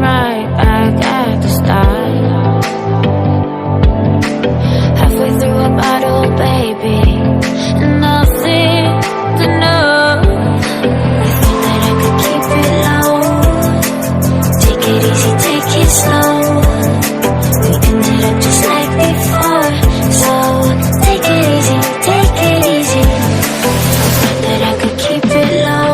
right back at the start. Halfway through a bottle, baby, and nothing to know. I thought that I could keep it low. Take it easy, take it slow. We ended up just like before, so take it easy, take it easy. I thought that I could keep it low.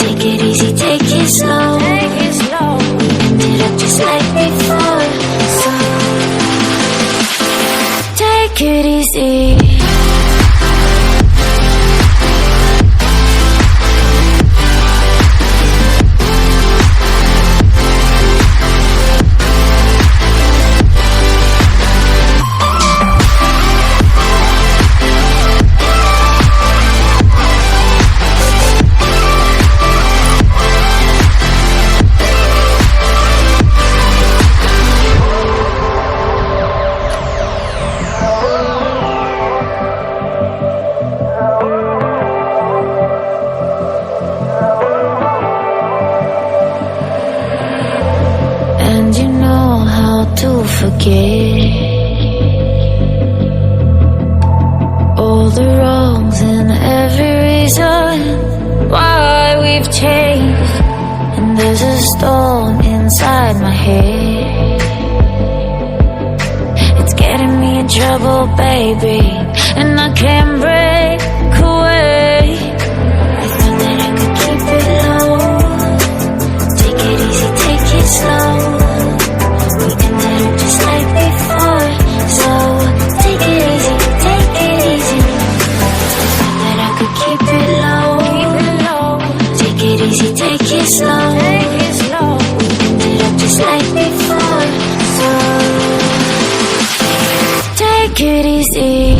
Take it easy, take it slow. We ended up just like before, so take it easy. And you know how to forget all the wrongs and every reason why we've changed. And there's a storm inside my head, it's getting me in trouble, baby, and I can't break away. I thought that I could keep it low. Take it easy, take it slow. We ended up just like before, so take it easy, take it easy. I thought that I could keep it low. Take it easy, take it slow. We ended up just like before, so take it easy.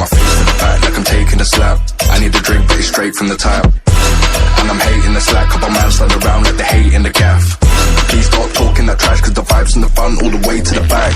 my face to the back like I'm taking a slap. I need a drink but it's straight from the tap. And I'm hating the slack, couple man stand around like they hate in the gaff. Please stop talking that trash, cause the vibes in the front all the way to the back.